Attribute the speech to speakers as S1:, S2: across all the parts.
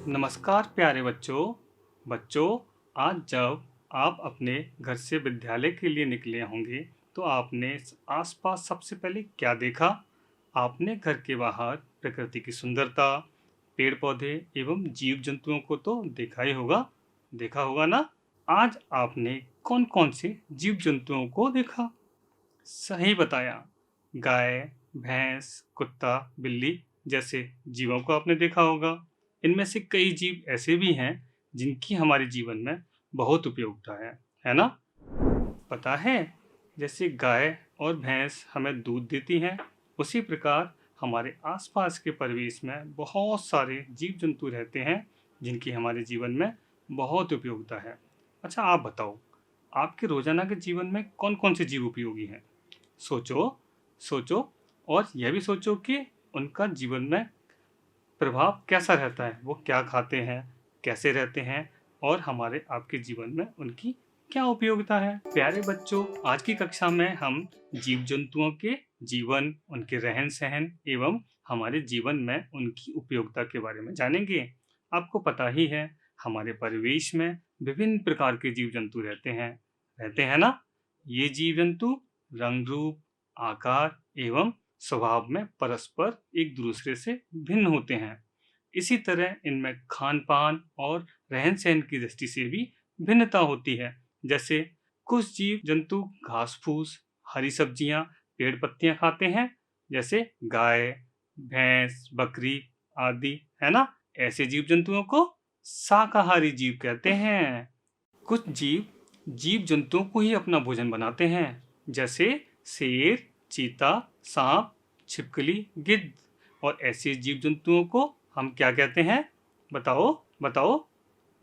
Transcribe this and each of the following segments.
S1: नमस्कार प्यारे बच्चों। बच्चों, आज जब आप अपने घर से विद्यालय के लिए निकले होंगे तो आपने आसपास सबसे पहले क्या देखा? आपने घर के बाहर प्रकृति की सुंदरता, पेड़ पौधे एवं जीव जंतुओं को तो देखा होगा ना? आज आपने कौन कौन से जीव जंतुओं को देखा? सही बताया। गाय, भैंस, कुत्ता, बिल्ली जैसे जीवों को आपने देखा होगा। इनमें से कई जीव ऐसे भी हैं जिनकी हमारे जीवन में बहुत उपयोगिता है ना? पता है, जैसे गाय और भैंस हमें दूध देती हैं, उसी प्रकार हमारे आसपास के परिवेश में बहुत सारे जीव जंतु रहते हैं जिनकी हमारे जीवन में बहुत उपयोगिता है। अच्छा, आप बताओ, आपके रोजाना के जीवन में कौन कौन से जीव उपयोगी हैं? सोचो, सोचो और यह भी सोचो कि उनका जीवन में प्रभाव कैसा रहता है, वो क्या खाते हैं, कैसे रहते हैं और हमारे आपके जीवन में उनकी क्या उपयोगिता है। प्यारे बच्चों, आज की कक्षा में हम जीव जंतुओं के जीवन, उनके रहन सहन एवं हमारे जीवन में उनकी उपयोगिता के बारे में जानेंगे। आपको पता ही है, हमारे परिवेश में विभिन्न प्रकार के जीव जंतु रहते हैं ना? ये जीव जंतु रंग रूप, आकार एवं स्वभाव में परस्पर एक दूसरे से भिन्न होते हैं। इसी तरह इनमें खान पान और रहन सहन की दृष्टि से भी भिन्नता होती है। जैसे कुछ जीव जंतु घास फूस, हरी सब्जियां, पेड़ पत्तियां खाते हैं, जैसे गाय, भैंस, बकरी आदि, है ना? ऐसे जीव जंतुओं को शाकाहारी जीव कहते हैं। कुछ जीव जीव जंतुओं को ही अपना भोजन बनाते हैं, जैसे शेर, चीता, सांप, छिपकली, गिद्ध। और ऐसे जीव जंतुओं को हम क्या कहते हैं? बताओ, बताओ।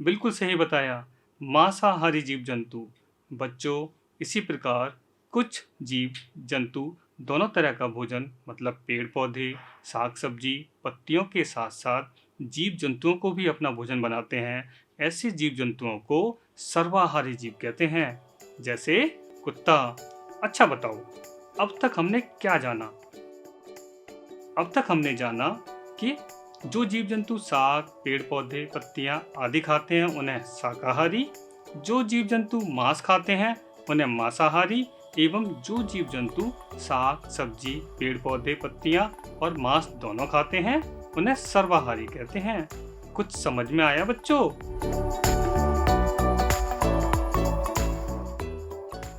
S1: बिल्कुल सही बताया, मांसाहारी जीव जंतु। बच्चों, इसी प्रकार कुछ जीव जंतु दोनों तरह का भोजन मतलब पेड़ पौधे, साग सब्जी, पत्तियों के साथ साथ जीव जंतुओं को भी अपना भोजन बनाते हैं। ऐसे जीव जंतुओं को सर्वाहारी जीव कहते हैं, जैसे कुत्ता। अच्छा बताओ, अब तक हमने क्या जाना? अब तक हमने जाना कि जो जीव जंतु साग, पेड़ पौधे, पत्तियां आदि खाते हैं उन्हें शाकाहारी, जो जीव जंतु मांस खाते हैं उन्हें मांसाहारी एवं जो जीव जंतु साग, सब्जी, पेड़ पौधे, पत्तियां और मांस दोनों खाते हैं उन्हें सर्वाहारी कहते हैं। कुछ समझ में आया बच्चों?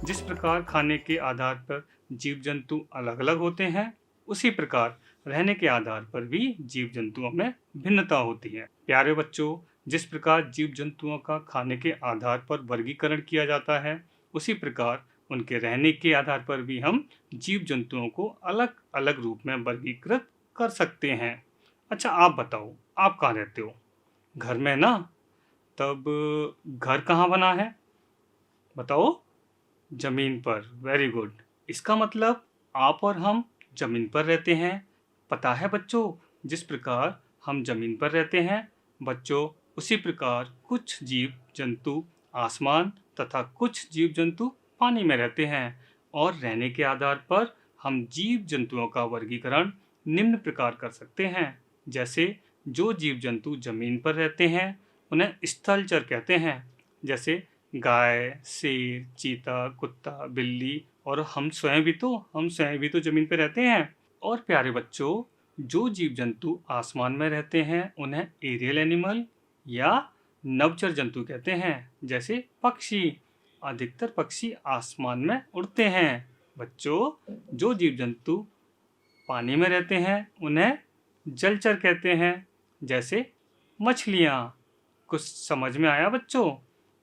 S1: जिस प्रकार खाने के आधार पर जीव जंतु अलग अलग होते हैं, उसी प्रकार रहने के आधार पर भी जीव जंतुओं में भिन्नता होती है। प्यारे बच्चों, जिस प्रकार जीव जंतुओं का खाने के आधार पर वर्गीकरण किया जाता है, उसी प्रकार उनके रहने के आधार पर भी हम जीव जंतुओं को अलग अलग रूप में वर्गीकृत कर सकते हैं। अच्छा, आप बताओ, आप कहाँ रहते हो? घर में ना? तब घर कहाँ बना है? बताओ। जमीन पर। Very good. इसका मतलब आप और हम जमीन पर रहते हैं। पता है बच्चों, जिस प्रकार हम जमीन पर रहते हैं बच्चों, उसी प्रकार कुछ जीव जंतु आसमान तथा कुछ जीव जंतु पानी में रहते हैं। और रहने के आधार पर हम जीव जंतुओं का वर्गीकरण निम्न प्रकार कर सकते हैं। जैसे जो जीव जंतु जमीन पर रहते हैं उन्हें स्थलचर कहते हैं, जैसे गाय, शेर, चीता, कुत्ता, बिल्ली और हम स्वयं भी तो जमीन पर रहते हैं। और प्यारे बच्चों, जो जीव जंतु आसमान में रहते हैं उन्हें एरियल एनिमल या नभचर जंतु कहते हैं, जैसे पक्षी। अधिकतर पक्षी आसमान में उड़ते हैं। बच्चों, जो जीव जंतु पानी में रहते हैं उन्हें जलचर कहते हैं, जैसे मछलियाँ। कुछ समझ में आया बच्चों?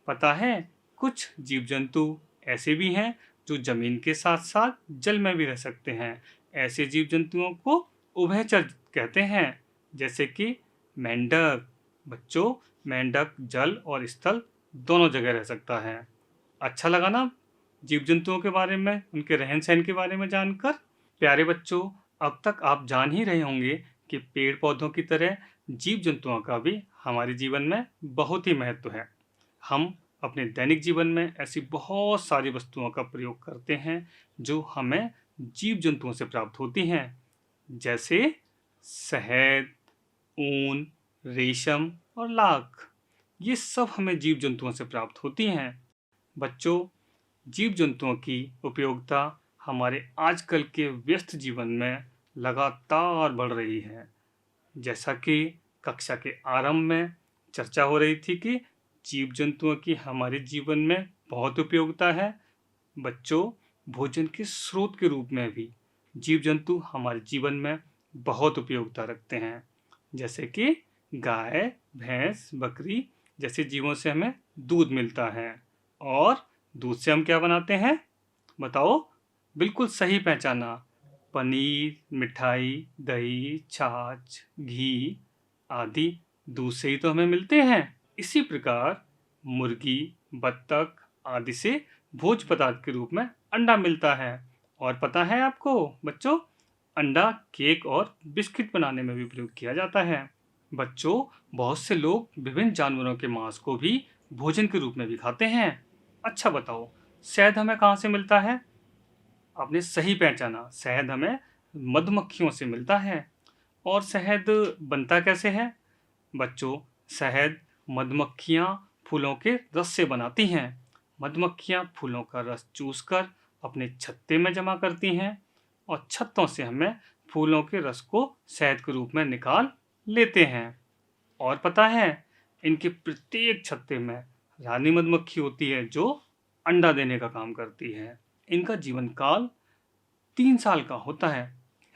S1: पता है, कुछ जीव जंतु ऐसे भी हैं जो जमीन के साथ साथ जल में भी रह सकते हैं। ऐसे जीव जंतुओं को उभयचर कहते हैं, जैसे कि मेंढक। बच्चों, मेंढक जल और स्थल दोनों जगह रह सकता है। अच्छा लगा ना जीव जंतुओं के बारे में, उनके रहन सहन के बारे में जानकर? प्यारे बच्चों, अब तक आप जान ही रहे होंगे कि पेड़ पौधों की तरह जीव जंतुओं का भी हमारे जीवन में बहुत ही महत्व है। हम अपने दैनिक जीवन में ऐसी बहुत सारी वस्तुओं का प्रयोग करते हैं जो हमें जीव जंतुओं से प्राप्त होती हैं, जैसे शहद, ऊन, रेशम और लाख, ये सब हमें जीव जंतुओं से प्राप्त होती हैं। बच्चों, जीव जंतुओं की उपयोगिता हमारे आजकल के व्यस्त जीवन में लगातार बढ़ रही है। जैसा कि कक्षा के आरंभ में चर्चा हो रही थी कि जीव जंतुओं की हमारे जीवन में बहुत उपयोगिता है। बच्चों, भोजन के स्रोत के रूप में भी जीव जंतु हमारे जीवन में बहुत उपयोगिता रखते हैं। जैसे कि गाय, भैंस, बकरी जैसे जीवों से हमें दूध मिलता है। और दूध से हम क्या बनाते हैं? बताओ। बिल्कुल सही पहचाना। पनीर, मिठाई, दही, छाछ, घी आदि दूध से ही तो हमें मिलते हैं। इसी प्रकार मुर्गी, बत्तख आदि से भोज्य पदार्थ के रूप में अंडा मिलता है। और पता है आपको बच्चों, अंडा केक और बिस्किट बनाने में भी प्रयोग किया जाता है। बच्चों, बहुत से लोग विभिन्न जानवरों के मांस को भी भोजन के रूप में भी खाते हैं। अच्छा बताओ, शहद हमें कहाँ से मिलता है? आपने सही पहचाना, शहद हमें मधुमक्खियों से मिलता है। और शहद बनता कैसे है? बच्चों, शहद मधुमक्खियाँ फूलों के रस से बनाती हैं। मधुमक्खियाँ फूलों का रस चूसकर अपने छत्ते में जमा करती हैं और छत्तों से हमें फूलों के रस को शहद के रूप में निकाल लेते हैं। और पता है, इनके प्रत्येक छत्ते में रानी मधुमक्खी होती है जो अंडा देने का काम करती है। इनका जीवन काल 3 साल का होता है।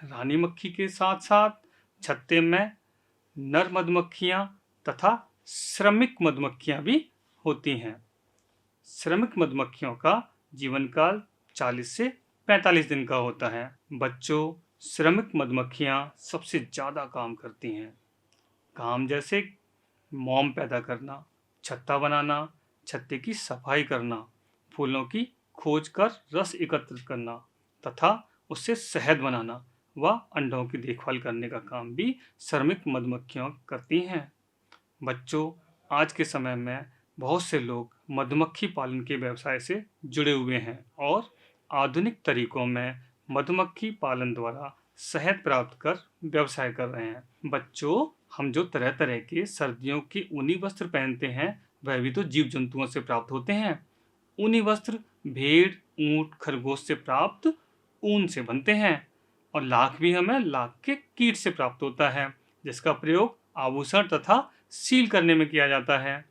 S1: रानी मक्खी के साथ साथ छत्ते में नर मधुमक्खियां तथा श्रमिक मधुमक्खियां भी होती हैं। श्रमिक मधुमक्खियों का जीवन काल 40 से 45 दिन का होता है। बच्चों, श्रमिक मधुमक्खियां सबसे ज़्यादा काम करती हैं। काम जैसे मोम पैदा करना, छत्ता बनाना, छत्ते की सफाई करना, फूलों की खोज कर रस एकत्रित करना तथा उससे शहद बनाना व अंडों की देखभाल करने का काम भी श्रमिक मधुमक्खियां करती हैं। बच्चों, आज के समय में बहुत से लोग मधुमक्खी पालन के व्यवसाय से जुड़े हुए हैं और आधुनिक तरीकों में मधुमक्खी पालन द्वारा शहद प्राप्त कर व्यवसाय कर रहे हैं। बच्चों, हम जो तरह तरह के सर्दियों के ऊनी वस्त्र पहनते हैं वह भी तो जीव जंतुओं से प्राप्त होते हैं। ऊनी वस्त्र भेड़, ऊंट, खरगोश से प्राप्त ऊन से बनते हैं। और लाख भी हमें लाख के कीट से प्राप्त होता है जिसका प्रयोग आभूषण तथा सील करने में किया जाता है।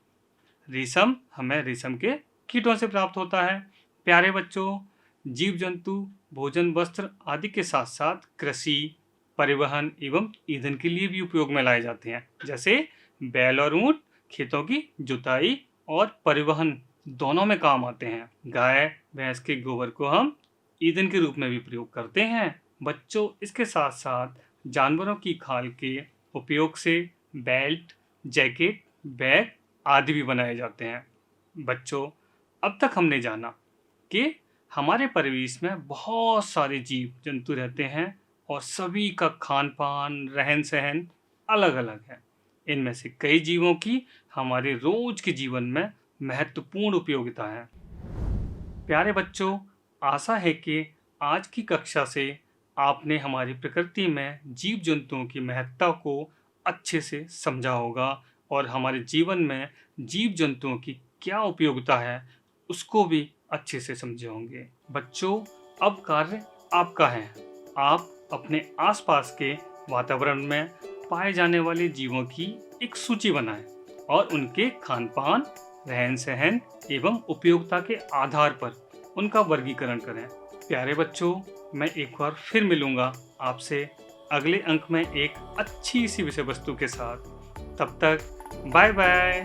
S1: रेशम हमें रेशम के कीटों से प्राप्त होता है। प्यारे बच्चों, जीव जंतु भोजन, वस्त्र आदि के साथ साथ कृषि, परिवहन एवं ईंधन के लिए भी उपयोग में लाए जाते हैं। जैसे बैल और ऊंट खेतों की जुताई और परिवहन दोनों में काम आते हैं। गाय, भैंस के गोबर को हम ईंधन के रूप में भी प्रयोग करते हैं। बच्चों, इसके साथ साथ जानवरों की खाल के उपयोग से बेल्ट, जैकेट, बैग आदि भी बनाए जाते हैं। बच्चों, अब तक हमने जाना कि हमारे परिवेश में बहुत सारे जीव जंतु रहते हैं और सभी का खान पान, रहन सहन अलग अलग है। इनमें से कई जीवों की हमारे रोज के जीवन में महत्वपूर्ण उपयोगिता है। प्यारे बच्चों, आशा है कि आज की कक्षा से आपने हमारी प्रकृति में जीव जंतुओं की महत्ता को अच्छे से समझा होगा और हमारे जीवन में जीव जंतुओं की क्या उपयोगिता है उसको भी अच्छे से समझे होंगे। बच्चों, अब कार्य आपका है। आप अपने आसपास के वातावरण में पाए जाने वाले जीवों की एक सूची बनाएं और उनके खान पान, रहन सहन एवं उपयोगिता के आधार पर उनका वर्गीकरण करें। प्यारे बच्चों, मैं एक बार फिर मिलूंगा आपसे अगले अंक में एक अच्छी सी विषय वस्तु के साथ। तब तक बाय बाय।